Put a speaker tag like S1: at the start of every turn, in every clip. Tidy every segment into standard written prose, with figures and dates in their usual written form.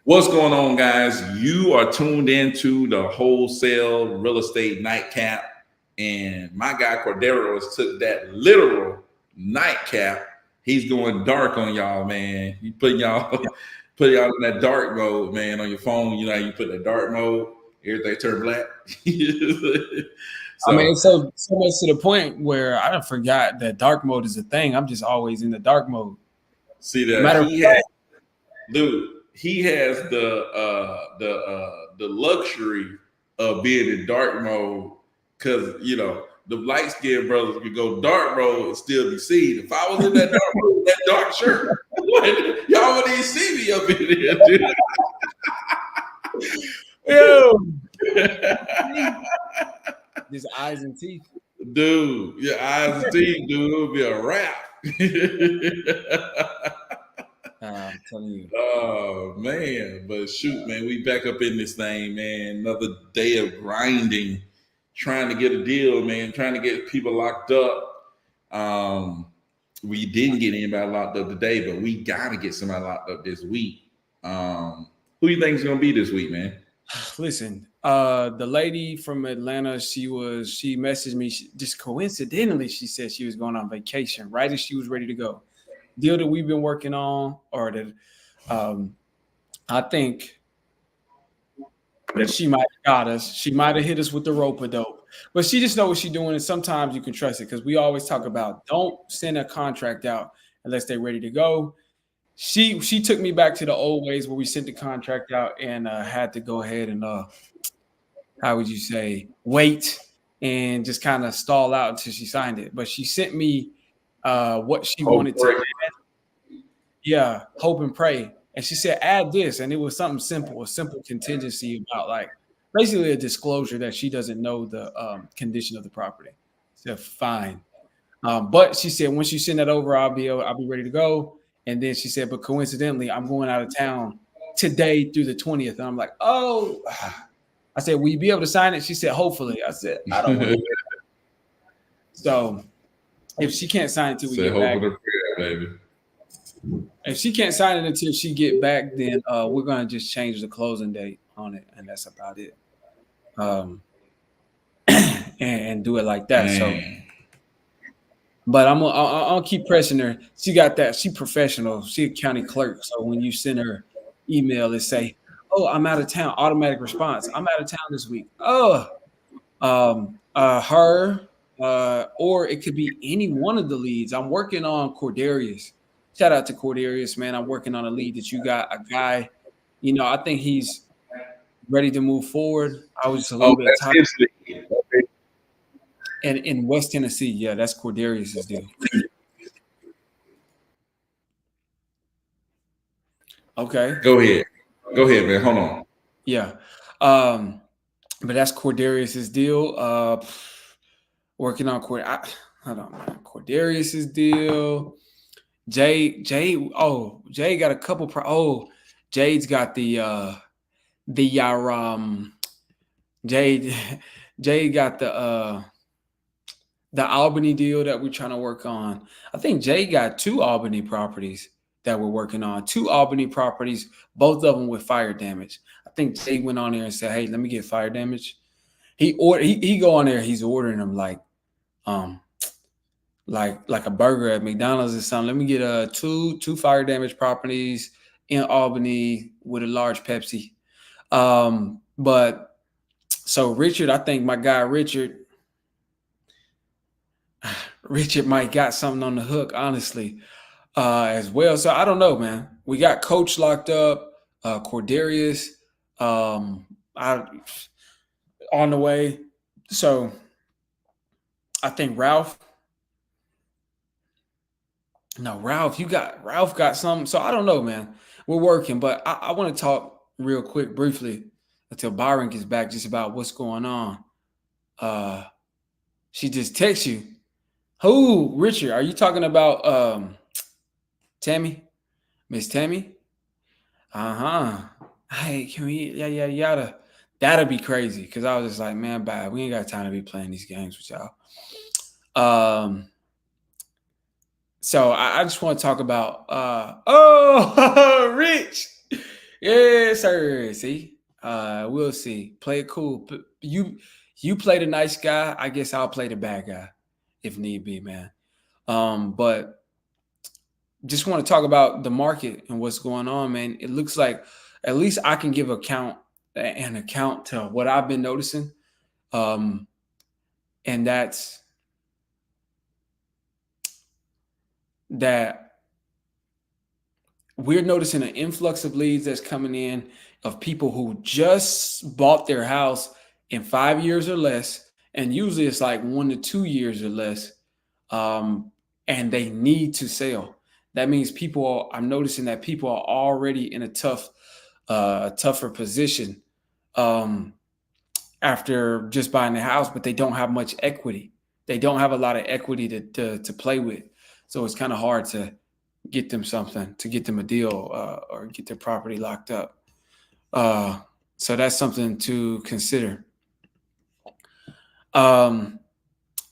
S1: What's going on, guys? You are tuned into the Wholesale Real Estate Nightcap, and my guy Corderos took that literal nightcap. He's going dark on y'all, man. He putting y'all put y'all in that dark mode, man. On your phone, you know how you put that dark mode, everything turn black.
S2: I mean, it's so much to the point where I forgot that dark mode is a thing. I'm just always in the dark mode.
S1: See that he has the luxury of being in dark mode because the light skinned brothers could go dark mode and still be seen. If I was in that dark mode, that dark shirt, y'all wouldn't even see me up in here,
S2: dude. Just eyes and teeth.
S1: Dude, your eyes and teeth, dude, it would be a wrap.
S2: I'm telling you.
S1: Oh man, but shoot, man, we back up in this thing, man. Another day of grinding, trying to get a deal, man, trying to get people locked up. We didn't get anybody locked up today, but we gotta get somebody locked up this week. Who do you think is gonna be this week, man?
S2: Listen, the lady from Atlanta, she messaged me. Just coincidentally, she said she was going on vacation right as she was ready to go. Deal that we've been working on, or that I think that she might have got us. She might have hit us with the rope-a-dope, but she just knows what she's doing. And sometimes you can trust it because we always talk about don't send a contract out unless they're ready to go. She took me back to the old ways where we sent the contract out and had to go ahead and how would you say, wait and just kind of stall out until she signed it. But she sent me what she wanted to add. Yeah, hope and pray. And she said, add this. And it was something simple, a simple contingency about like basically a disclosure that she doesn't know the condition of the property. So fine. But she said, once you send that over, I'll be ready to go. And then she said, but coincidentally, I'm going out of town today through the 20th. And I'm like, oh, I said, will you be able to sign it? She said, hopefully. I said, I don't want to. So if she can't sign it until we get back,
S1: baby.
S2: If she can't sign it until she get back, then we're gonna just change the closing date on it, and that's about it. And do it like that. Man. So, but I'll keep pressing her. She got that. She professional. She a county clerk. So when you send her email, it say, "Oh, I'm out of town." Automatic response. I'm out of town this week. Oh, her, or it could be any one of the leads. I'm working on Cordarius. Shout out to Cordarius, man. I'm working on a lead that you got. A guy, I think he's ready to move forward. I was just a little bit tired. Okay. And in West Tennessee, yeah, that's Cordarius' deal. Okay.
S1: Go ahead, man. Hold on.
S2: Yeah. But that's Cordarius' deal. Working on Cordarius' deal. Jay got a couple. Jade's got Jade got the Albany deal that we're trying to work on. I think Jay got 2 Albany properties that we're working on. 2 Albany properties, both of them with fire damage. I think Jay went on there and said, "Hey, let me get fire damage." He go on there. He's ordering them like a burger at McDonald's or something. Let me get two fire damage properties in Albany with a large Pepsi. But so Richard, I think my guy Richard might got something on the hook, honestly, as well. So I don't know, man. We got Coach locked up, Cordarius, on the way. So I think Ralph got something. So I don't know, man. We're working, but I want to talk real quick, briefly, until Byron gets back, just about what's going on. She just texts you. Who, Richard? Are you talking about Tammy? Miss Tammy? Hey, can we yada? That'll be crazy. Cause I was just like, man, bye. We ain't got time to be playing these games with y'all. So I just want to talk about Rich. Yeah, Yes, sir. See, we'll see. Play it cool. You play the nice guy. I guess I'll play the bad guy if need be, man. But just want to talk about the market and what's going on, man. It looks like at least I can give an account to what I've been noticing. And that's that we're noticing an influx of leads that's coming in of people who just bought their house in 5 years or less. And usually it's like 1 to 2 years or less. And they need to sell. That means I'm noticing that people are already in a tougher position after just buying the house, but they don't have much equity. They don't have a lot of equity to play with. So it's kind of hard to get them something, to get them a deal or get their property locked up. So that's something to consider.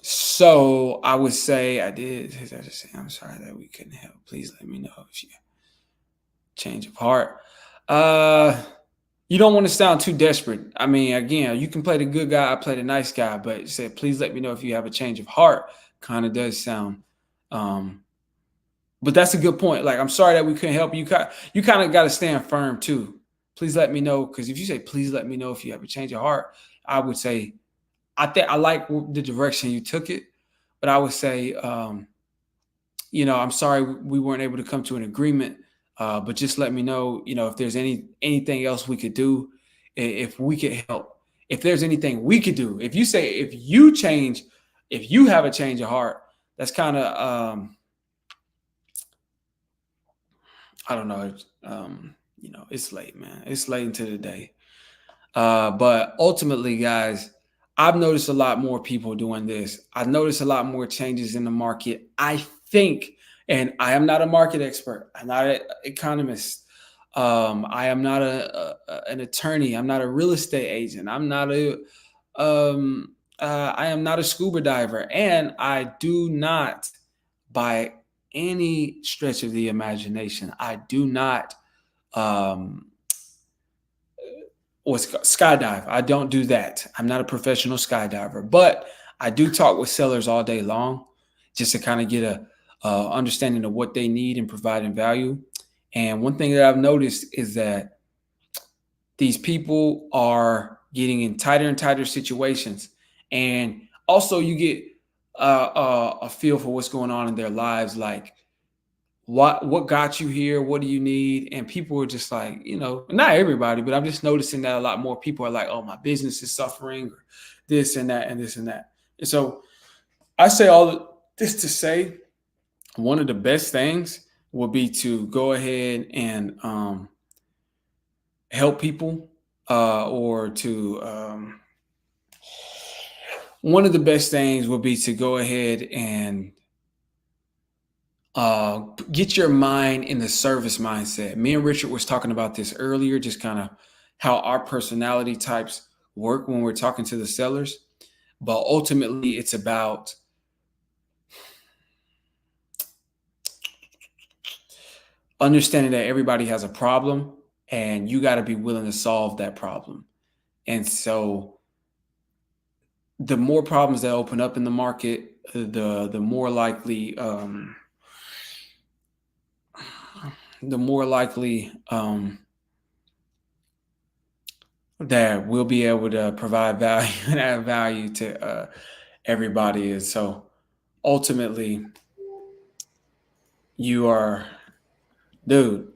S2: So I would say I'm sorry that we couldn't help. Please let me know if you change of heart. You don't want to sound too desperate. I mean, again, you can play the good guy, I play the nice guy, but you said, please let me know if you have a change of heart. Kind of does sound, but that's a good point. Like, I'm sorry that we couldn't help you. You kind of got to stand firm too. Please let me know. Because if you say, please let me know if you have a change of heart, I would say, I like the direction you took it, but I would say, I'm sorry we weren't able to come to an agreement, but just let me know, if there's anything else we could do, if we could help, if there's anything we could do. If you say, if you have a change of heart, that's kind of, I don't know, it's late, man. It's late into the day. But ultimately, guys, I've noticed a lot more people doing this. I've noticed a lot more changes in the market. I think, and I am not a market expert. I'm not an economist. I am not an attorney. I'm not a real estate agent. I am not a scuba diver. And I do not, by any stretch of the imagination, I do not skydive. I don't do that. I'm not a professional skydiver, but I do talk with sellers all day long just to kind of get a understanding of what they need and providing value. And one thing that I've noticed is that these people are getting in tighter and tighter situations. And also you get a feel for what's going on in their lives. Like, what got you here? What do you need? And people are just like, not everybody, but I'm just noticing that a lot more people are like, oh, my business is suffering, or this and that and this and that. And so I say all this to say, one of the best things will be to go ahead and help people, or to one of the best things will be to go ahead and get your mind in the service mindset. Me and Richard was talking about this earlier, just kind of how our personality types work when we're talking to the sellers. But ultimately, it's about understanding that everybody has a problem and you got to be willing to solve that problem. And so the more problems that open up in the market, the more likely that we'll be able to provide value and add value to everybody. And so ultimately, you are, dude,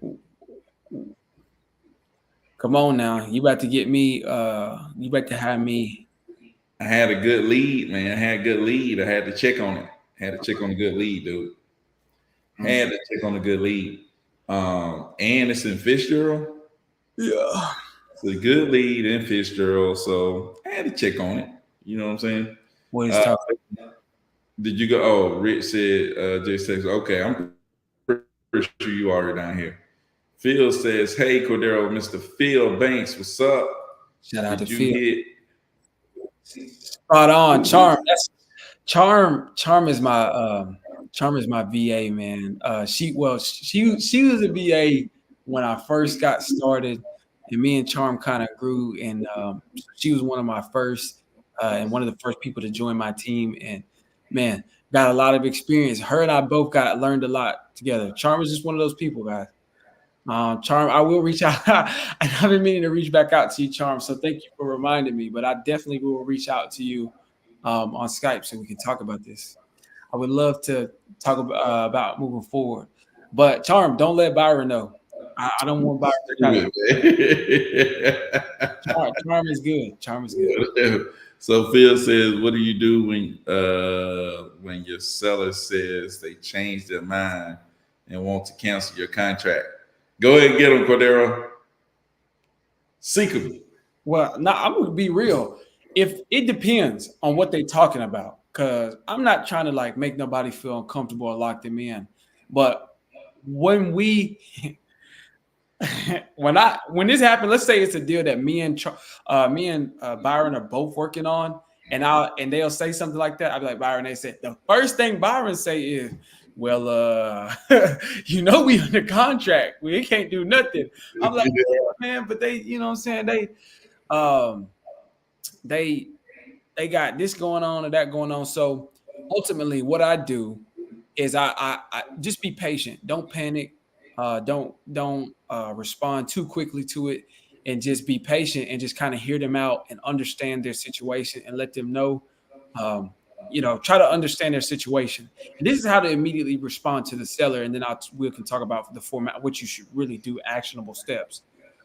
S2: come on now. You about to get me, you about to have me.
S1: I had a good lead, man. I had a good lead. I had to check on it. Had to check on a good lead, dude. Had to check on a good lead. And it's in Fitzgerald.
S2: Yeah.
S1: It's a good lead in Fitzgerald. So I had to check on it. You know what I'm saying?
S2: What is tough?
S1: Did you go? Oh, Rich said, just says, okay, I'm pretty sure you already down here. Phil says, hey, Cordero, Mr. Phil Banks, what's up?
S2: Shout out
S1: Did
S2: to
S1: you
S2: Phil.
S1: hit?
S2: Spot on. Charm. Charm is my VA, man. She was a VA when I first got started, and me and Charm kind of grew. And she was one of my first and one of the first people to join my team. And man, got a lot of experience. Her and I both got learned a lot together. Charm is just one of those people, guys. Charm, I will reach out. I've been meaning to reach back out to you, Charm. So thank you for reminding me. But I definitely will reach out to you on Skype so we can talk about this. I would love to talk about moving forward. But Charm, don't let Byron know. I don't want Byron to kind of. Charm is good. Charm is good.
S1: So Phil says, "What do you do when your seller says they changed their mind and want to cancel your contract?" Go ahead and get them, Cordero. Seek them.
S2: Well, now I'm gonna be real. If it depends on what they're talking about, because I'm not trying to like make nobody feel uncomfortable or lock them in. But when we when this happened, let's say it's a deal that me and Byron are both working on, and they'll say something like that. I'll be like, Byron, they said the first thing Byron say is, well, we under contract. We can't do nothing. I'm like, yeah, man, but they, you know what I'm saying? They got this going on or that going on. So ultimately what I do is I just be patient. Don't panic. Don't respond too quickly to it, and just be patient and just kind of hear them out and understand their situation and let them know, try to understand their situation. And this is how to immediately respond to the seller. And then we can talk about the format, what you should really do, actionable steps.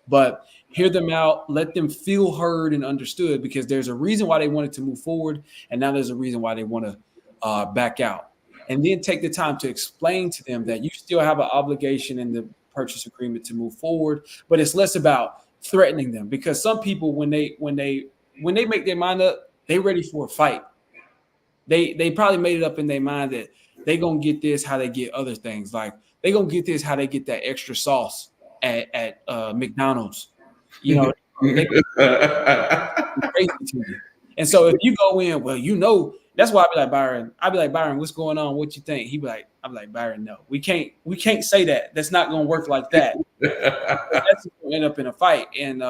S2: But hear them out, let them feel heard and understood, because there's a reason why they wanted to move forward. And now there's a reason why they want to back out. And then take the time to explain to them that you still have an obligation in the purchase agreement to move forward, but it's less about threatening them, because some people, when they make their mind up, they ready for a fight. They probably made it up in their mind that they gonna get this how they get other things. Like they gonna get this how they get that extra sauce at McDonald's. They crazy to you. And so if you go in, well, that's why I'd be like, Byron, what's going on? What you think? I'm like, Byron, no, we can't say that. That's not gonna work like that. That's gonna end up in a fight. And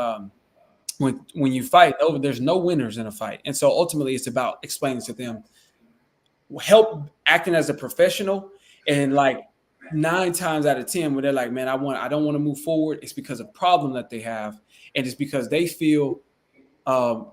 S2: when you fight over, there's no winners in a fight. And so ultimately it's about explaining to them, help acting as a professional. And like 9 times out of 10, where they're like, man, I don't want to move forward, it's because of problem that they have. And it's because they feel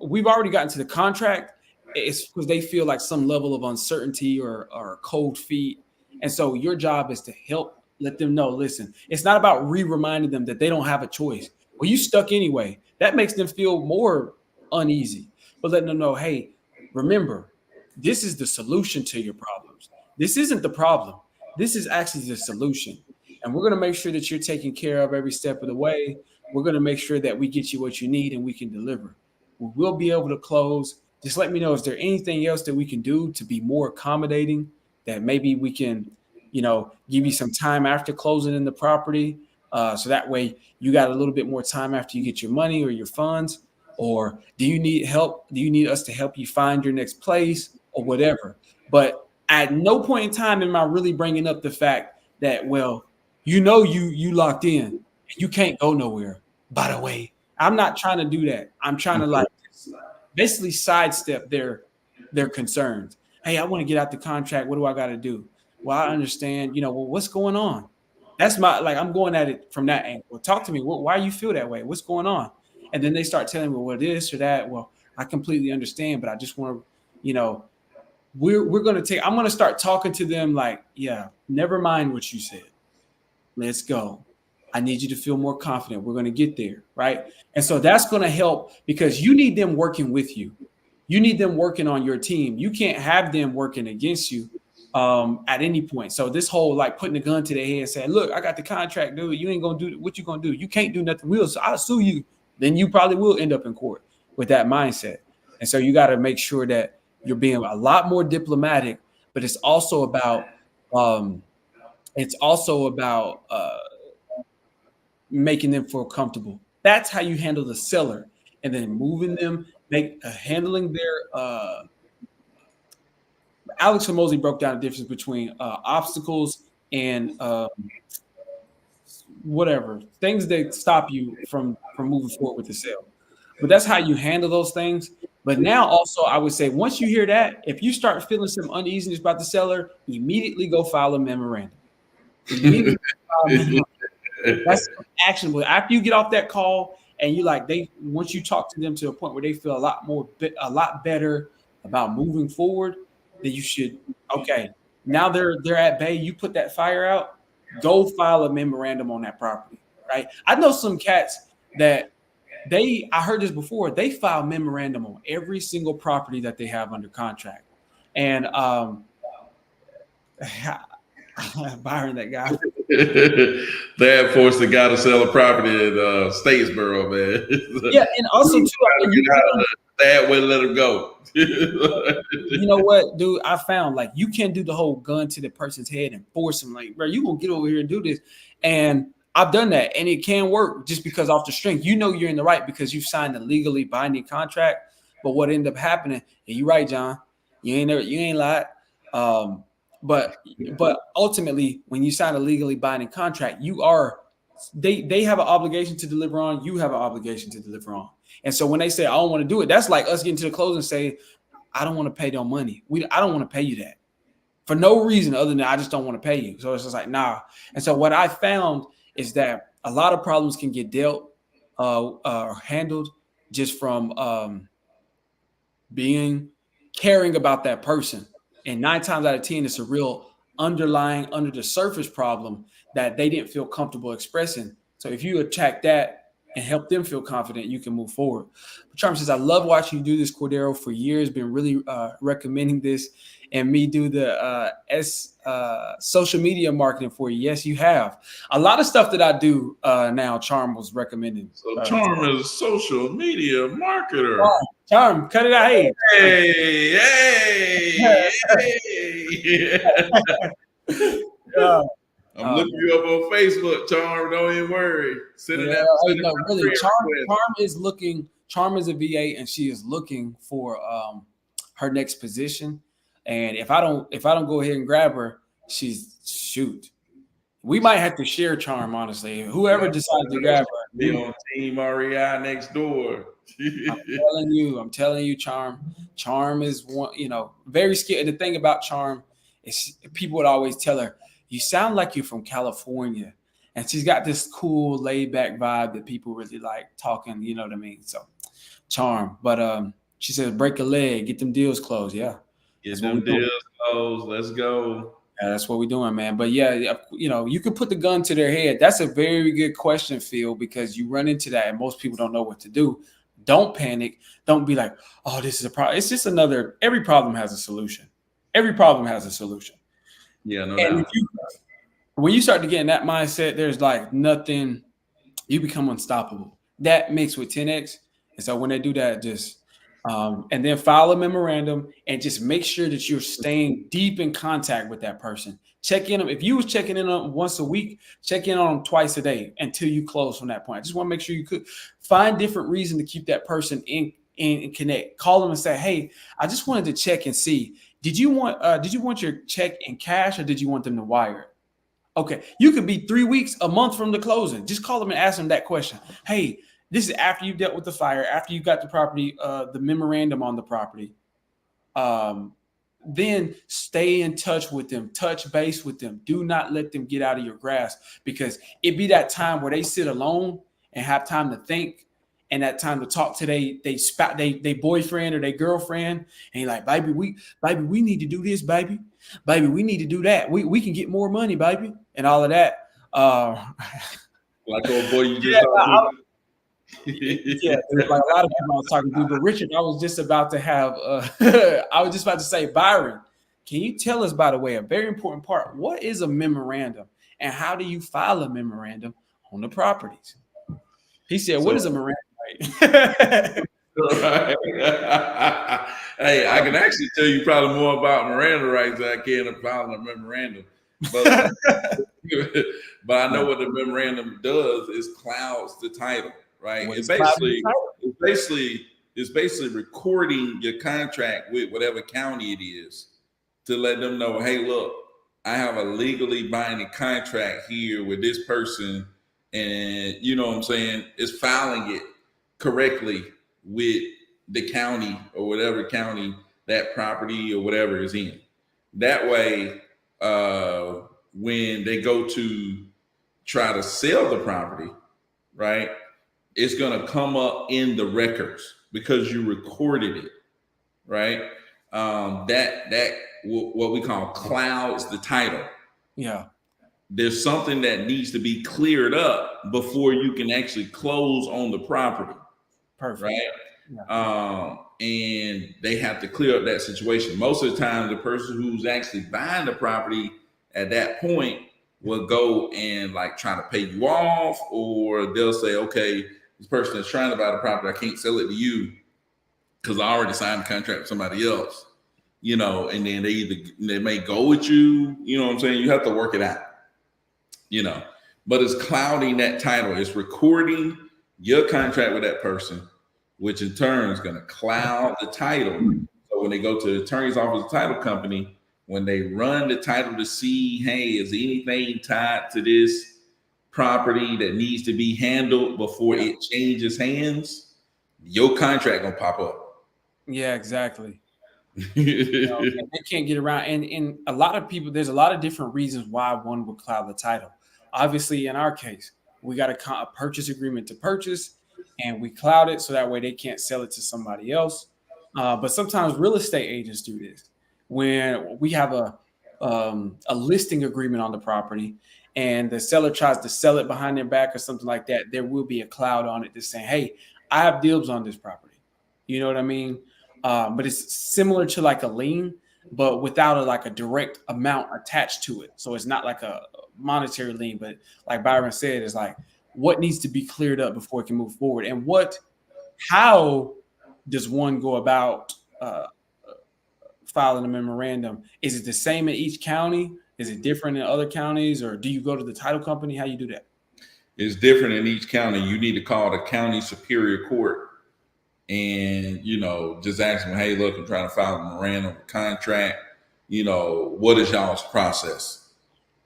S2: we've already gotten to the contract. It's because they feel like some level of uncertainty or cold feet. And so your job is to help let them know, listen, it's not about reminding them that they don't have a choice. Well, you stuck anyway. That makes them feel more uneasy. But letting them know, hey, remember, this is the solution to your problems. This isn't the problem. This is actually the solution. And we're going to make sure that you're taken care of every step of the way. We're going to make sure that we get you what you need and we can deliver. We'll be able to close. Just let me know, is there anything else that we can do to be more accommodating, that maybe we can, give you some time after closing in the property. So that way you got a little bit more time after you get your money or your funds. Or do you need help? Do you need us to help you find your next place or whatever? But at no point in time am I really bringing up the fact that, well, you locked in. You can't go nowhere. By the way, I'm not trying to do that. I'm trying to basically sidestep their concerns. Hey, I want to get out the contract. What do I got to do? Well, I understand, what's going on? That's I'm going at it from that angle. Talk to me. Why you feel that way? What's going on? And then they start telling me, well, this or that. Well, I completely understand, but I just want to, we're going to I'm going to start talking to them like, yeah, never mind what you said. Let's go. I need you to feel more confident. We're going to get there, right? And so that's going to help, because you need them working with you. You need them working on your team. You can't have them working against you at any point. So this whole putting a gun to their head and saying, look, I got the contract, dude. You ain't going to do what you going to do. You can't do nothing. I'll sue you. Then you probably will end up in court with that mindset. And so you got to make sure that you're being a lot more diplomatic, but it's also about making them feel comfortable. That's how you handle the seller, and then moving them, handling their. Alex Hormozy broke down the difference between obstacles and whatever things that stop you from moving forward with the sale. But that's how you handle those things. But now also I would say once you hear that, if you start feeling some uneasiness about the seller, immediately go file a memorandum. Immediately file a memorandum. That's actionable. After you get off that call and you like they once you talk to them to a point where they feel a lot better about moving forward, then you should okay. Now they're at bay. You put that fire out. Go file a memorandum on that property. Right. I know some cats that I heard this before. They file memorandum on every single property that they have under contract, and Byron, that guy.
S1: That forced the guy to sell a property in Statesboro, man.
S2: Yeah, and also too, I mean,
S1: that way, let him go.
S2: you know what, dude? I found like you can't do the whole gun to the person's head and force them. Like, bro, you gonna get over here and do this, and I've done that, and it can work just because off the strength, you know, you're in the right because you've signed a legally binding contract. But what ended up happening? And you're right, John. You ain't lied. But ultimately, when you sign a legally binding contract, they have an obligation to deliver on. You have an obligation to deliver on. And so when they say I don't want to do it, that's like us getting to the close and say, I don't want to pay no money. I don't want to pay you that for no reason other than I just don't want to pay you. So it's just like nah. And so what I found is that a lot of problems can get handled just from caring about that person. And 9 times out of 10, it's a real underlying, under the surface problem that they didn't feel comfortable expressing. So if you attack that and help them feel confident, you can move forward. But Charm says, I love watching you do this, Cordero, for years. Been really recommending this and me do the social media marketing for you. Yes, you have. A lot of stuff that I do now, Charm was recommending.
S1: So Charm is a social media marketer.
S2: Charm, cut it out.
S1: Hey. I'm looking you up on Facebook, Charm. Don't even worry.
S2: Really, Charm is a VA, and she is looking for her next position. And if I don't go ahead and grab her, shoot. We might have to share Charm, honestly. Whoever decides to grab her.
S1: Be on Team REI next door.
S2: I'm telling you, Charm is one, very skilled. And the thing about Charm is people would always tell her, you sound like you're from California. And she's got this cool laid back vibe that people really like talking, you know what I mean? So Charm. But she says, break a leg, get them deals closed. Yeah.
S1: Get them deals closed. Let's go.
S2: Yeah, that's what we're doing, man. But yeah, you could put the gun to their head. That's a very good question, Phil, because you run into that and most people don't know what to do. Don't panic. Don't be like, oh, this is a problem. It's just every problem has a solution. Every problem has a solution.
S1: Yeah, no doubt.
S2: When you start to get in that mindset, there's like nothing, you become unstoppable. That mixed with 10X. And so when they do that, just and then file a memorandum and just make sure that you're staying deep in contact with that person. Check in them. If you was checking in on them once a week, check in on them twice a day until you close from that point. I just want to make sure you could find different reason to keep that person in connect. Call them and say, hey, I just wanted to check and see. Did you want your check in cash or did you want them to wire it? Okay, you could be 3 weeks, a month from the closing. Just call them and ask them that question. Hey, this is after you dealt with the fire, after you got the property, the memorandum on the property. Then stay in touch with them, touch base with them. Do not let them get out of your grasp because it be that time where they sit alone and have time to think and that time to talk to they boyfriend or their girlfriend. And you're like, baby, we need to do this, baby. Baby, we need to do that. We can get more money, baby, and all of that.
S1: Like old boy, you just
S2: yeah, like a lot of people I was talking to. But Richard, I was just about to say, Byron, can you tell us, by the way, a very important part? What is a memorandum, and how do you file a memorandum on the properties? He said, "What is a memorandum?"
S1: Right. Hey, I can actually tell you probably more about Miranda rights than I can about a memorandum. But, but I know what the memorandum does is clouds the title, right? It's basically recording your contract with whatever county it is to let them know, hey, look, I have a legally binding contract here with this person and you know what I'm saying, is filing it correctly with the county or whatever county that property or whatever is in. That way, when they go to try to sell the property, right, it's going to come up in the records because you recorded it, right? That what we call clouds the title.
S2: Yeah.
S1: There's something that needs to be cleared up before you can actually close on the property.
S2: Perfect.
S1: Right.
S2: Yeah.
S1: And they have to clear up that situation. Most of the time, the person who's actually buying the property at that point will go and like try to pay you off, or they'll say, okay, this person is trying to buy the property, I can't sell it to you because I already signed a contract with somebody else, you know, and then they may go with you, you know what I'm saying? You have to work it out, you know, but it's clouding that title. It's recording your contract with that person, which in turn is going to cloud the title. So when they go to the attorney's office, title company, when they run the title to see, hey, is anything tied to this property that needs to be handled before it changes hands, your contract gonna pop up.
S2: Yeah, exactly. You know, they can't get around, and a lot of people, there's a lot of different reasons why one would cloud the title. Obviously, in our case, we got a purchase agreement to purchase, and we cloud it so that way they can't sell it to somebody else. But sometimes real estate agents do this when we have a listing agreement on the property, and the seller tries to sell it behind their back or something like that. There will be a cloud on it that's saying, "Hey, I have dibs on this property." You know what I mean? But it's similar to like a lien, but without like a direct amount attached to it. So it's not like a monetary lien, but like Byron said, it's like what needs to be cleared up before it can move forward, and how does one go about filing a memorandum? Is it the same in each county? Is it different in other counties, or do you go to the title company? How you do that?
S1: It's different in each county. You need to call the county superior court and, you know, just ask them, hey, look, I'm trying to file a memorandum contract. You know, what is y'all's process?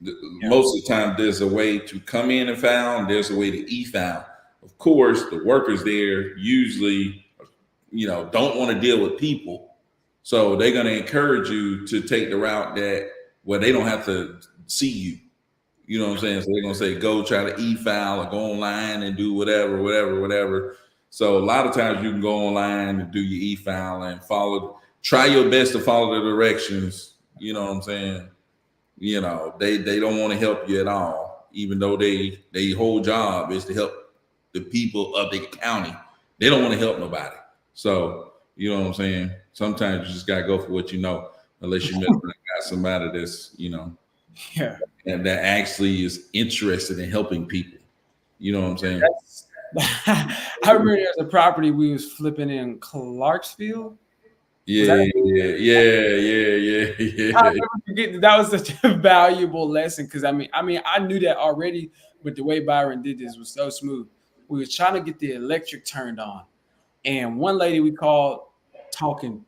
S1: Yeah. Most of the time, there's a way to come in and file, and there's a way to e-file. Of course, the workers there usually, you know, don't want to deal with people. So they're going to encourage you to take the route that where they don't have to see you. You know what I'm saying? So they're going to say, go try to e-file or go online and do whatever. So a lot of times you can go online and do your e-file and try your best to follow the directions. You know what I'm saying? You know, they don't want to help you at all, even though their whole job is to help the people of the county. They don't want to help nobody. So, you know what I'm saying? Sometimes you just got to go for what you know, unless you got somebody that's, you know, and that actually is interested in helping people. You know what I'm saying?
S2: I remember there's a property we was flipping in Clarksville.
S1: Yeah.
S2: I that was such a valuable lesson because I mean I knew that already, but the way Byron did this was so smooth. We were trying to get the electric turned on, and one lady we called talking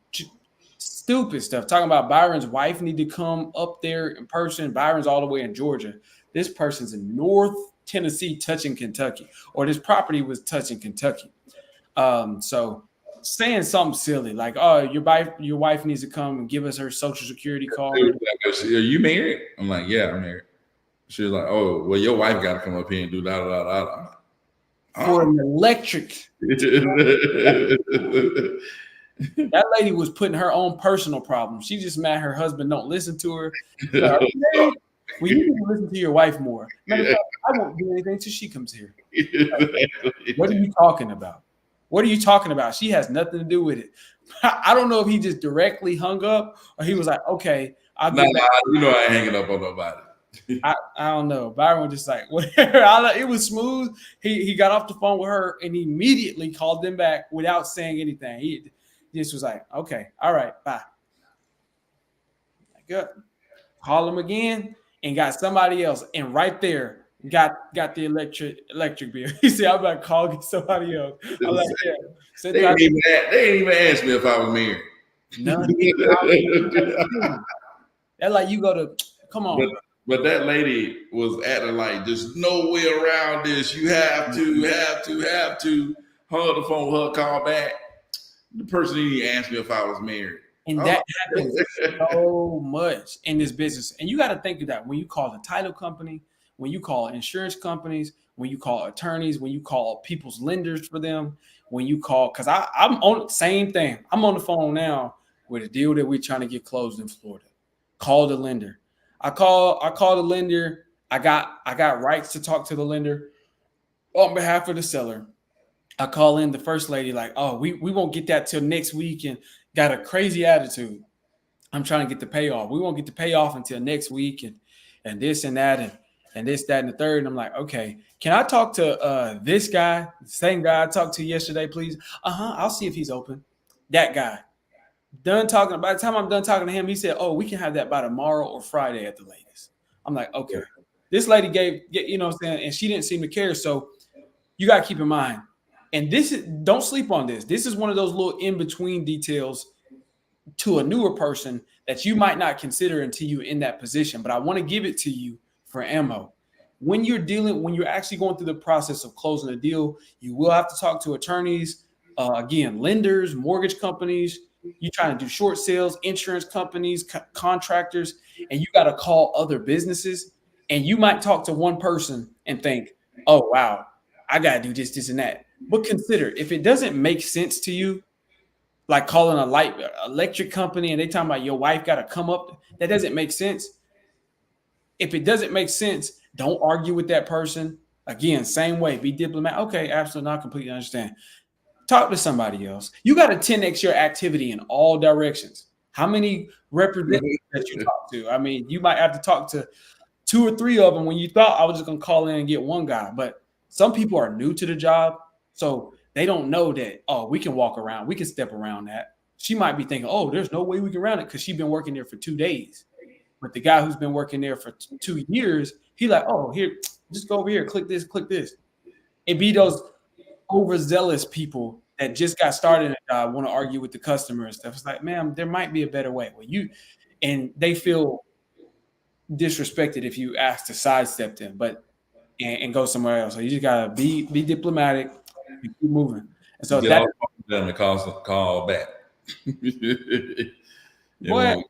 S2: stupid stuff, talking about Byron's wife need to come up there in person. Byron's all the way in Georgia. This person's in North Tennessee touching Kentucky, or this property was touching Kentucky. So saying something silly like, oh, your wife needs to come and give us her social security card.
S1: Are you married? I'm like, yeah, I'm married. She was like, oh, well, your wife got to come up here and do that.
S2: For an electric. That lady was putting her own personal problems. She just mad her husband don't listen to her. We need to listen to your wife more. Matter of fact, I won't do anything till she comes here. What are you talking about? What are you talking about? She has nothing to do with it. I don't know if he just directly hung up or he was like, okay, I'll get back.
S1: You know I ain't hanging up on nobody.
S2: I don't know. Byron was just like, whatever. It was smooth. He got off the phone with her and he immediately called them back without saying anything. He just was like, okay, all right, bye. Good. Call him again and got somebody else. And right there, got the electric bill. He said, I'm about to call get somebody else. I'm like, yeah. So
S1: they didn't even ask me if I was married.
S2: No. That's like you go to, come on.
S1: But that lady was acting like there's no way around this. You have to. Hung up the phone with her, call back. The person didn't even ask me if I was married.
S2: And that happens so much in this business. And you got to think of that when you call the title company, when you call insurance companies, when you call attorneys, when you call people's lenders for them, when you call, because I'm on the same thing. I'm on the phone now with a deal that we're trying to get closed in Florida. Call the lender. I call the lender. I got rights to talk to the lender on behalf of the seller. I call in the first lady like, oh, we won't get that till next week, and got a crazy attitude. I'm trying to get the payoff. We won't get the payoff until next week, and this and that and this, that, and the third. And I'm like, okay, can I talk to this guy, the same guy I talked to yesterday, please? I'll see if he's open. That guy. Done talking. By the time I'm done talking to him, he said, oh, we can have that by tomorrow or Friday at the latest. I'm like, okay. This lady gave, you know what I'm saying, and she didn't seem to care. So you got to keep in mind, and this is, don't sleep on this. This is one of those little in-between details to a newer person that you might not consider until you're in that position. But I want to give it to you for ammo. When you're actually going through the process of closing a deal, you will have to talk to attorneys, again, lenders, mortgage companies. You're trying to do short sales, insurance companies, contractors, and you got to call other businesses. And you might talk to one person and think, oh, wow, I got to do this, this, and that. But consider, if it doesn't make sense to you, like calling a electric company and they talking about your wife got to come up, that doesn't make sense. If it doesn't make sense, don't argue with that person. Again, same way, be diplomatic. Okay, absolutely, not completely understand. Talk to somebody else. You got to 10x your activity in all directions. How many representatives that you talk to? I mean, you might have to talk to 2 or 3 of them when you thought I was just going to call in and get one guy. But some people are new to the job, so they don't know that, oh, we can walk around. We can step around that. She might be thinking, oh, there's no way we can around it because she's been working there for 2 days. But the guy who's been working there for 2 years, he like, oh, here, just go over here, click this, click this. It be those overzealous people that just got started in a job want to argue with the customer and stuff. It's like, man, there might be a better way. Well, and they feel disrespected if you ask to sidestep them, but and go somewhere else. So you just gotta be diplomatic and keep moving. And so
S1: get off them and call back.
S2: Boy,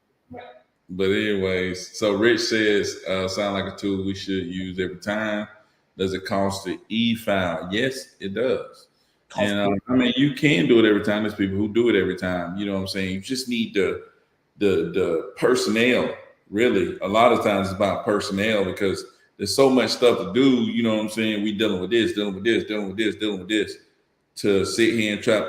S1: but anyways, so Rich says, sound like a tool we should use every time. Does it cost to e-file? Yes, it does. And I mean, you can do it every time. There's people who do it every time. You know what I'm saying? You just need the personnel. Really, a lot of times it's about personnel because there's so much stuff to do. You know what I'm saying? We dealing with this, dealing with this, to sit here and try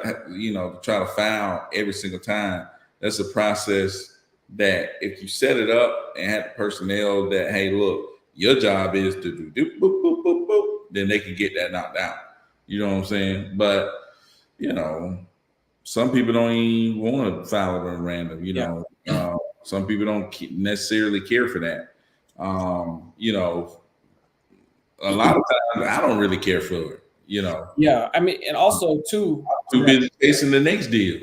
S1: to file every single time. That's a process that if you set it up and have the personnel that, hey, look, your job is to do boop, boop, boop, boop, then they can get that knocked out. You know what I'm saying? But, some people don't even want to file it on random, some people don't necessarily care for that. A lot of times I don't really care for it,
S2: Yeah, I mean, and also too,
S1: too busy chasing the next deal.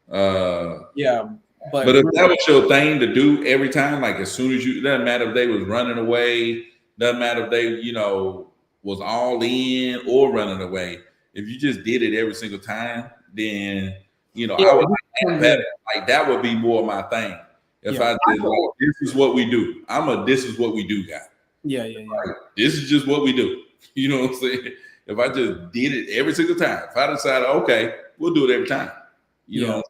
S2: Yeah,
S1: but if that was your thing to do every time, like as soon as it doesn't matter if they was running away, doesn't matter if they, was all in or running away. If you just did it every single time, then I would like that. Like that would be more my thing. If I did like, this is what we do. This is what we do guy.
S2: Yeah.
S1: Like, this is just what we do. You know what I'm saying? If I just did it every single time, if I decided, okay, we'll do it every time, you know,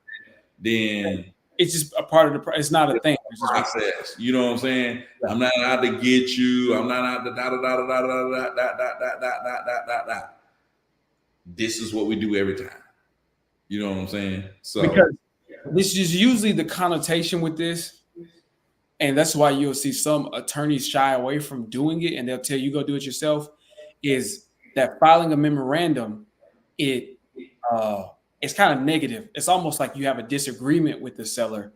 S1: then
S2: it's just a part of it's not a thing.
S1: It's just process. You know what I'm saying? Yeah. I'm not out to get you. I'm not out to da. This is what we do every time. You know what I'm saying? So
S2: because this is usually the connotation with this, and that's why you'll see some attorneys shy away from doing it, and they'll tell you go do it yourself. Is that filing a memorandum? It's kind of negative. It's almost like you have a disagreement with the seller.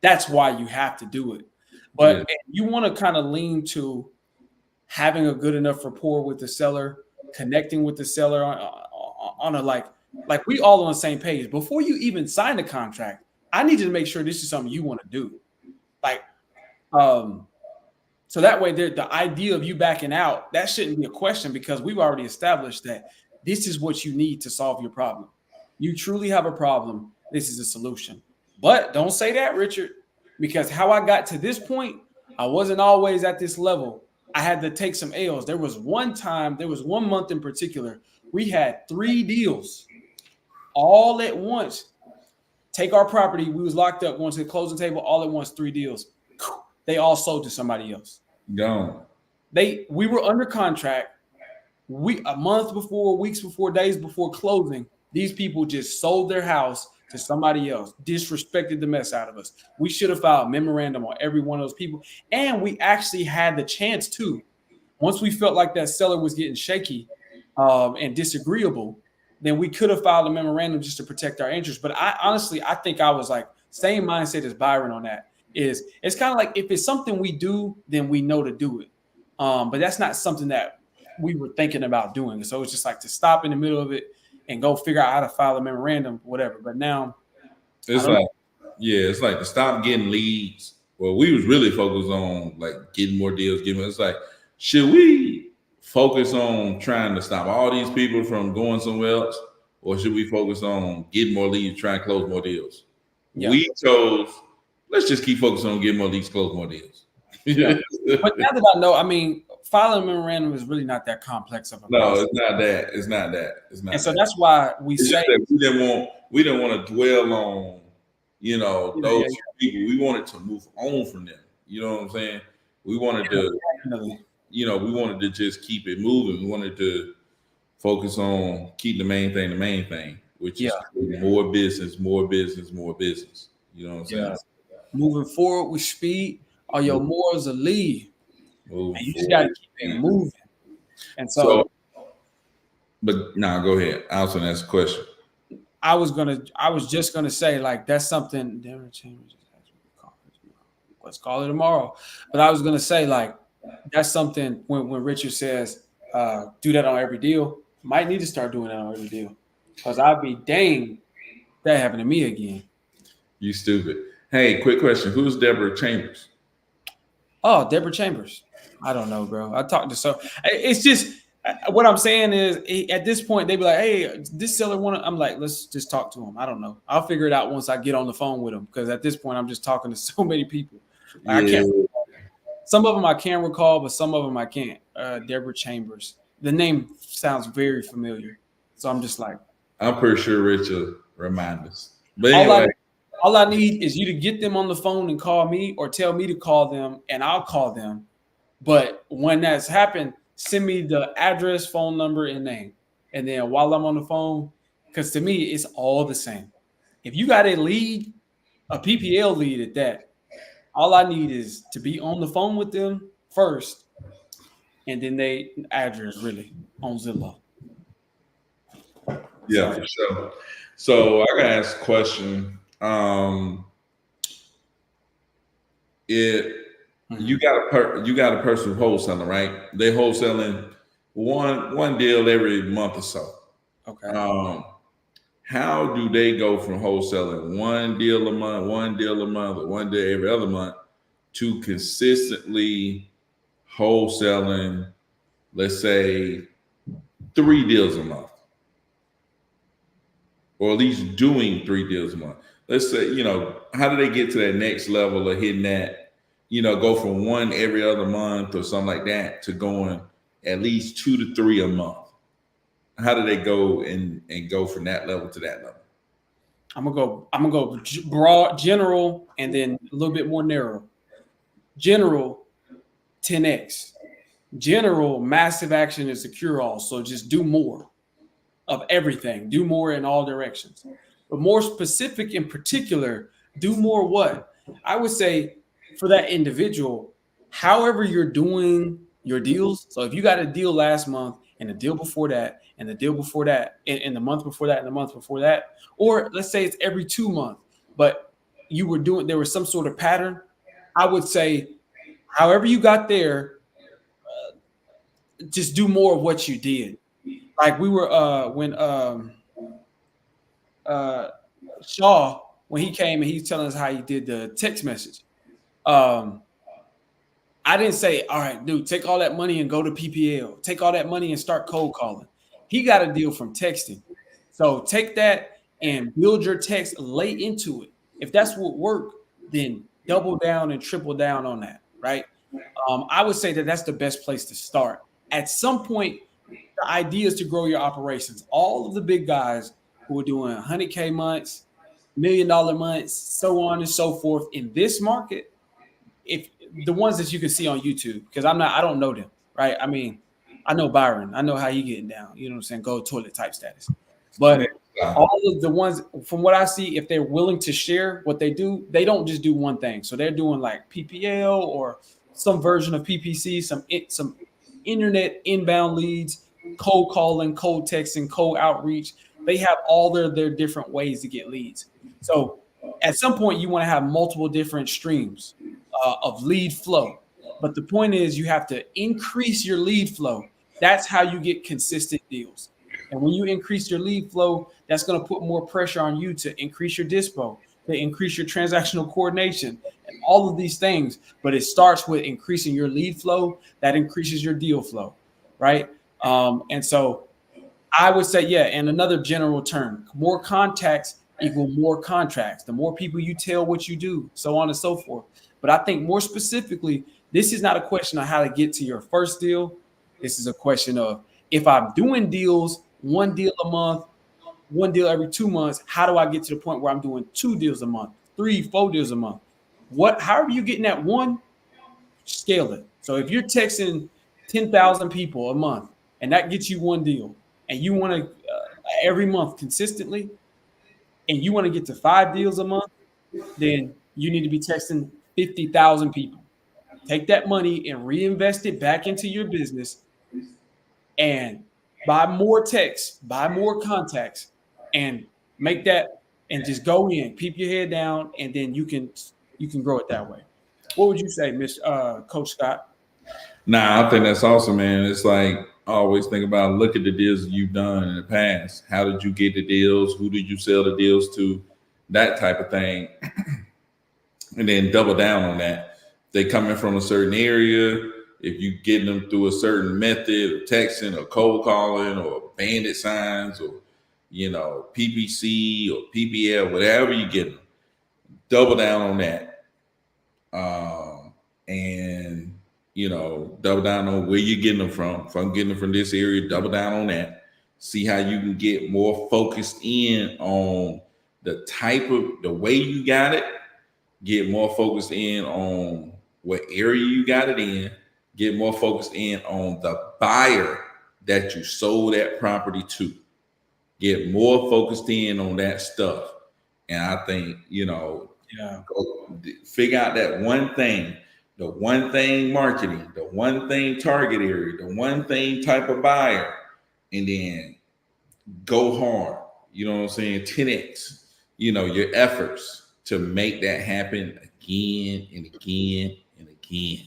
S2: That's why you have to do it. But you want to kind of lean to having a good enough rapport with the seller, connecting with the seller on a like we all on the same page. Before you even sign the contract, I need you to make sure this is something you want to do. Like, So that way, the idea of you backing out, that shouldn't be a question because we've already established that this is what you need to solve your problem. You truly have a problem. This is a solution. But don't say that, Richard, because how I got to this point, I wasn't always at this level. I had to take some L's. There was one time, there was one month in particular, we had 3 deals all at once. Take our property. We was locked up, going to the closing table all at once, 3 deals. They all sold to somebody else.
S1: Gone.
S2: We were under contract. A month before, weeks before, days before closing, these people just sold their house to somebody else, disrespected the mess out of us. We should have filed a memorandum on every one of those people. And we actually had the chance to. Once we felt like that seller was getting shaky and disagreeable, then we could have filed a memorandum just to protect our interests. But I think I was like, same mindset as Byron on that. It's kind of like if it's something we do, then we know to do it. But that's not something that we were thinking about doing. So it's just like to stop in the middle of it and go figure out how to file a memorandum, whatever. But now
S1: it's like, it's like to stop getting leads. Well, we was really focused on like getting more deals. It's like, should we focus on trying to stop all these people from going somewhere else, or should we focus on getting more leads, trying to close more deals? Yeah. We chose, let's just keep focusing on getting more leads, close more deals.
S2: Yeah. But now that I know, I mean, filing a memorandum is really not that complex of a process.
S1: It's not that. It's not that. It's not.
S2: And so that's why we say
S1: we didn't want to dwell on, those people. We wanted to move on from them. You know what I'm saying? We wanted to, we wanted to just keep it moving. We wanted to focus on keep the main thing, which is more business. You know what I'm saying?
S2: Moving forward with speed. Or your more is a lead. And you just got to keep it moving. And so
S1: but now go ahead. I was going to ask a question.
S2: I was just gonna say, like, that's something. Let's call it tomorrow. But I was gonna say, like, that's something when Richard says do that on every deal, might need to start doing that on every deal. Because I'd be dang that happened to me again.
S1: You stupid. Hey, quick question. Who's Deborah Chambers?
S2: Oh, Deborah Chambers. I don't know, bro. I talked to it's just what I'm saying is at this point they'd be like, hey, this seller I'm like, let's just talk to him. I don't know. I'll figure it out once I get on the phone with him because at this point I'm just talking to so many people. I can't. Some of them I can recall, but some of them I can't. Deborah Chambers. The name sounds very familiar, so I'm just like,
S1: I'm pretty sure Richard remind us. But anyway.
S2: All I need is you to get them on the phone and call me or tell me to call them and I'll call them. But when that's happened, send me the address, phone number, and name. And then while I'm on the phone, because to me, it's all the same. If you got a lead, a PPL lead at that, all I need is to be on the phone with them first. And then they address really on Zillow.
S1: Yeah, for sure. So I got to ask a question. You got a person wholesaling, right? They wholesaling one deal every month or so.
S2: Okay.
S1: How do they go from wholesaling one deal a month, or one day every other month to consistently wholesaling, let's say 3 deals a month, or at least doing 3 deals a month? Let's say, how do they get to that next level of hitting that, go from 1 every other month or something like that to going at least 2 to 3 a month? How do they go and go from that level to that level?
S2: I'm gonna go broad, general, and then a little bit more narrow. General, 10x. General, massive action is the cure-all. So just do more of everything. Do more in all directions. But more specific in particular, do more what? I would say for that individual, however you're doing your deals. So if you got a deal last month and the deal before that and the deal before that and the month before that and the month before that, or let's say it's every 2 months, but there was some sort of pattern, I would say however you got there, just do more of what you did. Like we were when Shaw, when he came and he's telling us how he did the text message. I I didn't say, all right, dude, take all that money and go to PPL. Take all that money and start cold calling. He got a deal from texting. So take that and build your text late into it. If that's what worked, then double down and triple down on that, right? I would say that that's the best place to start. At some point, the idea is to grow your operations. All of the big guys who are doing 100K months, $1 million months, so on and so forth in this market, if the ones that you can see on YouTube, because I don't know them, right? I mean, I know Byron, I know how he getting down, you know what I'm saying? Go toilet type status. But all of the ones from what I see, if they're willing to share what they do, they don't just do one thing. So they're doing like PPL or some version of PPC, some internet inbound leads, cold calling, cold texting, cold outreach. They have all their different ways to get leads. So at some point, you want to have multiple different streams of lead flow. But the point is, you have to increase your lead flow. That's how you get consistent deals. And when you increase your lead flow, that's going to put more pressure on you to increase your dispo, to increase your transactional coordination, and all of these things. But it starts with increasing your lead flow. That increases your deal flow, right? And so I would say, yeah, and another general term, more contacts equal more contracts. The more people you tell what you do, so on and so forth. But I think more specifically, this is not a question of how to get to your first deal. This is a question of, if I'm doing deals, one deal a month, one deal every 2 months, how do I get to the point where I'm doing 2 deals a month, 3, 4 deals a month? However you getting that one, scale it. So if you're texting 10,000 people a month and that gets you one deal, and you want to every month consistently, and you want to get to 5 deals a month, then you need to be texting 50,000 people. Take that money and reinvest it back into your business and buy more texts, buy more contacts, and make that, and just go in, keep your head down, and then you can grow it that way. What would you say, Coach Scott?
S1: Nah, I think that's awesome, man. It's like, I always think about, look at the deals you've done in the past. How did you get the deals? Who did you sell the deals to? That type of thing. And then double down on that. They coming from a certain area. If you get them through a certain method of texting or cold calling or bandit signs or, PPC or PPL, whatever you get them, double down on that. And double down on where you're getting them from. If I'm getting them from this area, double down on that. See how you can get more focused in on the way you got it. Get more focused in on what area you got it in. Get more focused in on the buyer that you sold that property to. Get more focused in on that stuff. And I think, figure out that one thing. The one thing marketing, the one thing target area, the one thing type of buyer, and then go hard. You know what I'm saying? 10x, your efforts to make that happen again and again and again.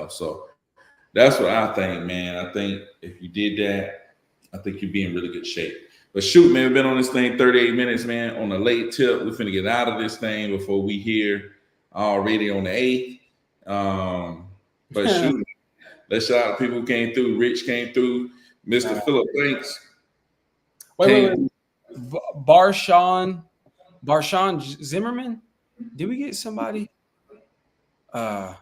S1: So that's what I think, man. I think if you did that, I think you'd be in really good shape. But shoot, man, we've been on this thing 38 minutes, man. On a late tip, we're finna get out of this thing before we hear already on the 8th. But shoot, let's shout out people who came through. Rich came through. Mr. Philip Banks.
S2: Wait. Barshawn Zimmerman. Did we get somebody? Did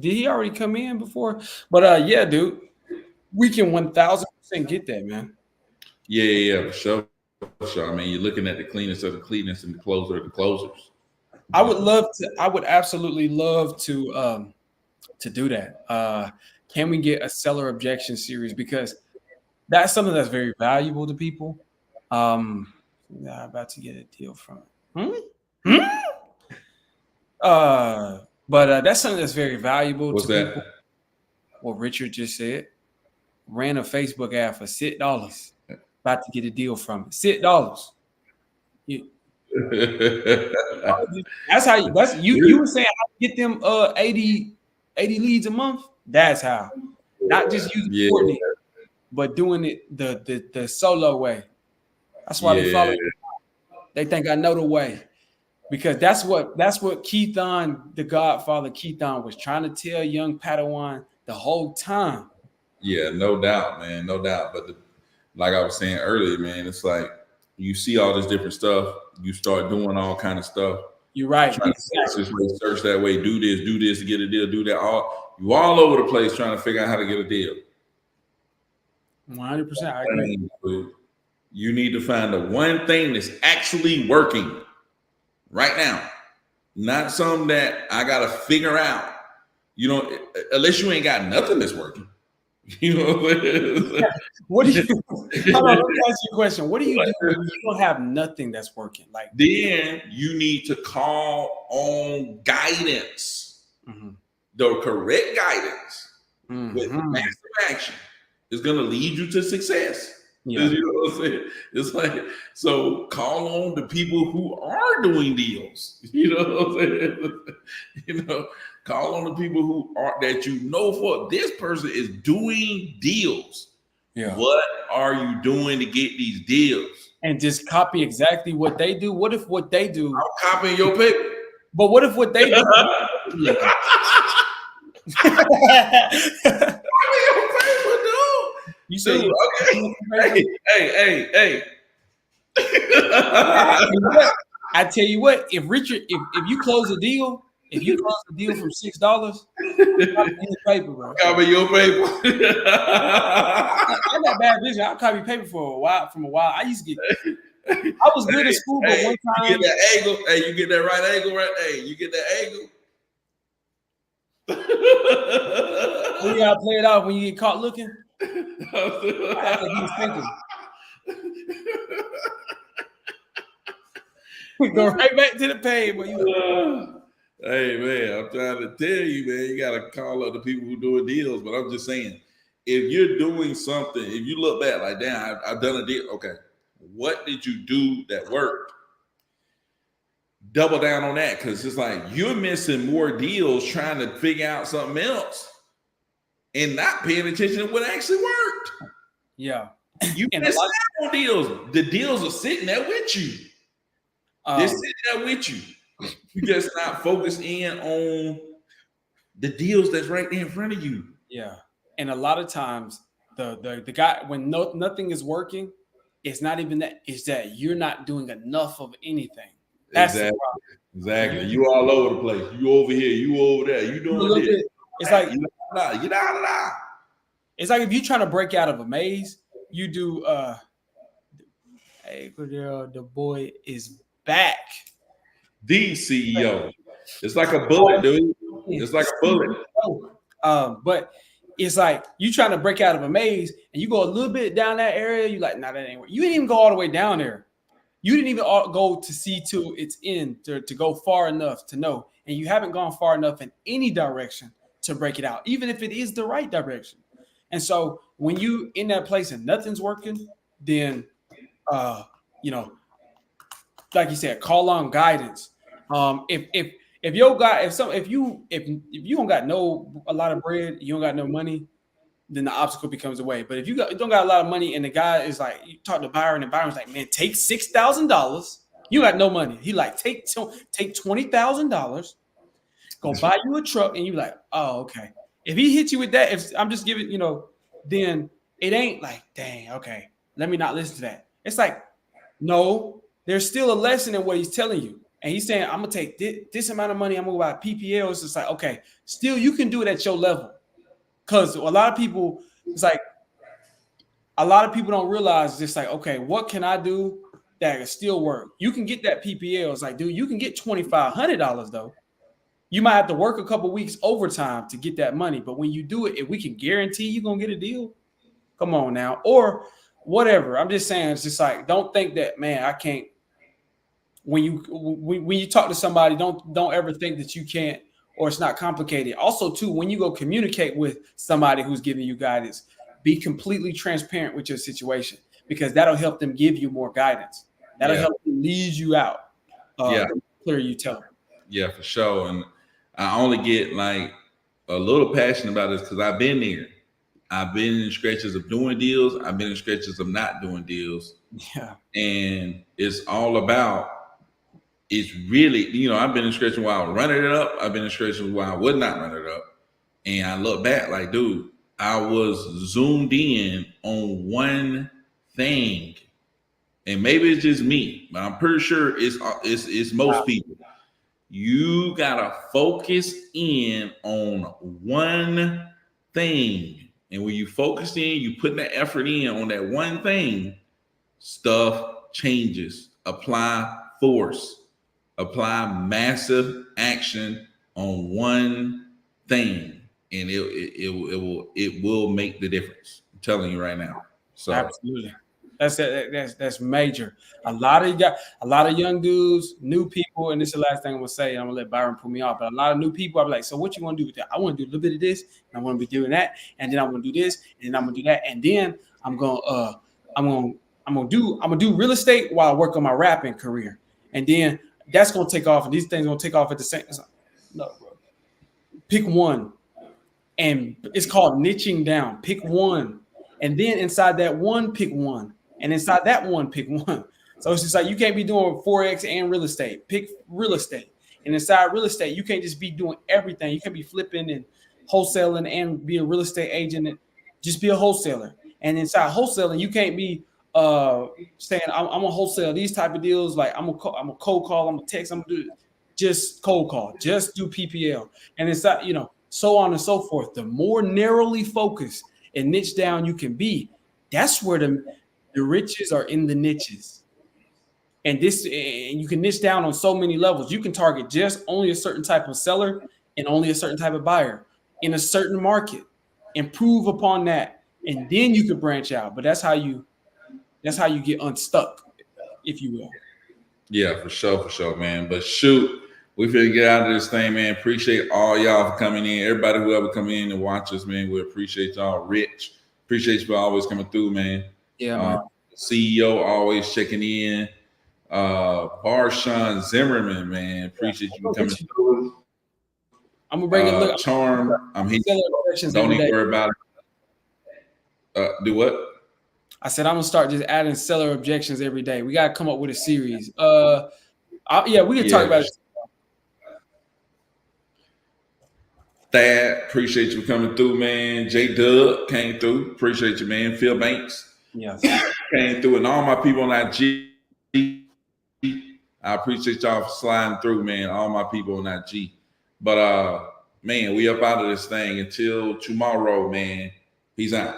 S2: he already come in before? But yeah, dude, we can 1,000% get that, man.
S1: Yeah, for sure. I mean, you're looking at the cleanest of the cleanest and the closer of the closers.
S2: I would absolutely love to do that. Can we get a seller objection series? Because that's something that's very valuable to people. About to get a deal from it. But that's something that's very valuable to people. What Richard just said. Ran a Facebook ad for $6. About to get a deal from it. $6. That's how you were saying how to get them 80 leads a month. That's how. Not just using Courtney, but doing it the solo way. That's why they follow me. They think I know the way. Because that's what Keithon, the Godfather Keithon, was trying to tell young Padawan the whole time.
S1: Yeah, no doubt, man, no doubt. But like I was saying earlier, man, it's like you see all this different stuff, you start doing all kind of stuff.
S2: You're right.
S1: Trying to search this way, search that way, do this to get a deal, do that. You all over the place trying to figure out how to get a deal.
S2: 100%, I agree.
S1: You need to find the one thing that's actually working right now, not something that I gotta figure out. You know, unless you ain't got nothing that's working. You know,
S2: what do you? Hold on, let me ask you a question. What do you do when you don't have nothing that's working? Like,
S1: then you need to call on guidance, the correct guidance with massive action is going to lead you to success. Yeah. You know what I'm saying? It's like, so call on the people who are doing deals. You know what I'm saying? You know, call on the people who are that you know for this person is doing deals. Yeah. What are you doing to get these deals?
S2: And just copy exactly what they do. What if what they do?
S1: I'm copying your paper.
S2: But what if what they do? Copy your paper, dude. You say,
S1: okay. Hey.
S2: I tell you what, if Richard, if you close a deal, if you close a deal from $6, copy his paper, bro.
S1: Copy your paper.
S2: I got bad vision. I'll copy paper for a while. I used to get. I was good at school, but one time
S1: you get that angle. Hey, you get that right angle, right? Hey, you get that angle.
S2: You gotta play it out when you get caught looking. I think he was thinking. We go right back to the page.
S1: Hey man, I'm trying to tell you, man, you gotta call up the people who doing deals. But I'm just saying, if you're doing something, if you look back like, damn, I've done a deal. Okay, what did you do that worked? Double down on that, because it's like you're missing more deals trying to figure out something else and not paying attention to what actually worked.
S2: Yeah.
S1: You missing out on deals. The deals are sitting there with you. They're sitting there with you. You just not focused in on the deals that's right there in front of you.
S2: Yeah. And a lot of times the guy, when nothing is working, it's not even that, it's that you're not doing enough of anything. That's
S1: exactly. You all over the place. You over here, you over there, you doing this.
S2: It's like
S1: you da.
S2: It's like if you're trying to break out of a maze, you do hey Cordero, the boy is back.
S1: The CEO. It's like a bullet, dude. It's like a bullet.
S2: But it's like you trying to break out of a maze and you go a little bit down that area, you like, nah, that ain't work. You didn't even go all the way down there. You didn't even go to see to its end to go far enough to know. And you haven't gone far enough in any direction to break it out, even if it is the right direction. And so when you in that place and nothing's working, then you know, like you said, call on guidance. If you don't got a lot of bread, you don't got no money, then the obstacle becomes a way. But if you don't got a lot of money and the guy is like, you talk to Byron and Byron's like, man, take $6,000. You got no money. He like, take $20,000, go buy you a truck, and you like, oh, okay. If he hits you with that, if I'm just giving, then it ain't like, dang, okay, let me not listen to that. It's like, no, there's still a lesson in what he's telling you. And he's saying, I'm going to take this amount of money, I'm going to buy PPL. It's just like, okay, still you can do it at your level. Because a lot of people, it's like, a lot of people don't realize it's like, okay, what can I do that can still work? You can get that PPL. It's like, dude, you can get $2,500 though. You might have to work a couple weeks overtime to get that money. But when you do it, if we can guarantee you're going to get a deal, come on now. Or whatever. I'm just saying, it's just like, don't think that, man, I can't. When you talk to somebody, don't ever think that you can't or it's not complicated. Also, too, when you go communicate with somebody who's giving you guidance, be completely transparent with your situation because that'll help them give you more guidance. That'll help them lead you out. The clearer you tell them.
S1: Yeah, for sure. And I only get like a little passionate about this because I've been there. I've been in stretches of doing deals. I've been in stretches of not doing deals.
S2: Yeah.
S1: And it's all about it's really, I've been in situations where I was running it up. I've been in situations where I would not run it up. And I look back like, dude, I was zoomed in on one thing. And maybe it's just me, but I'm pretty sure it's most people. You gotta focus in on one thing. And when you focus in, you put that effort in on that one thing, stuff changes. Apply force. Apply massive action on one thing, and it will make the difference. I'm telling you right now. So
S2: Absolutely. That's major. A lot of young dudes, new people, and this is the last thing I'm gonna say. And I'm gonna let Byron put me off. But a lot of new people, I'm like, so what you want to do with that? I want to do a little bit of this, and I want to be doing that, and then I'm gonna do this, and then I'm gonna do that, and then I'm gonna do real estate while I work on my rapping career, and then that's gonna take off, and these things gonna take off at the same. No, bro. Pick one, and it's called niching down. Pick one, and then inside that one, pick one. And inside that one, pick one. So it's just like you can't be doing Forex and real estate. Pick real estate. And inside real estate, you can't just be doing everything. You can be flipping and wholesaling and be a real estate agent. And just be a wholesaler. And inside wholesaling, you can't be saying I'm a wholesale these type of deals. Like I'm a cold call. I'm a text. I'm gonna do just cold call. Just do PPL. And inside, so on and so forth. The more narrowly focused and niche down you can be, that's where the riches are in the niches. And you can niche down on so many levels. You can target just only a certain type of seller and only a certain type of buyer in a certain market. Improve upon that, and then you can branch out. But that's how you get unstuck, if you will.
S1: Yeah, for sure, man. But shoot, we finna get out of this thing, man. Appreciate all y'all for coming in. Everybody who ever come in and watch us, man. We appreciate y'all. Rich, appreciate you for always coming through, man.
S2: Yeah, man.
S1: CEO always checking in. Barshawn Zimmerman, man. Appreciate you coming through.
S2: I'm gonna bring it. Look,
S1: Charm. I'm here. Don't even worry about it. Do what?
S2: I said I'm gonna start just adding seller objections every day. We gotta come up with a series. We can talk about it.
S1: Thad, appreciate you coming through, man. J Dub came through. Appreciate you, man. Phil Banks.
S2: Yes.
S1: Came through, and all my people on that G. I appreciate y'all for sliding through, man. All my people on that G. But man, we up out of this thing until tomorrow, man. Peace out.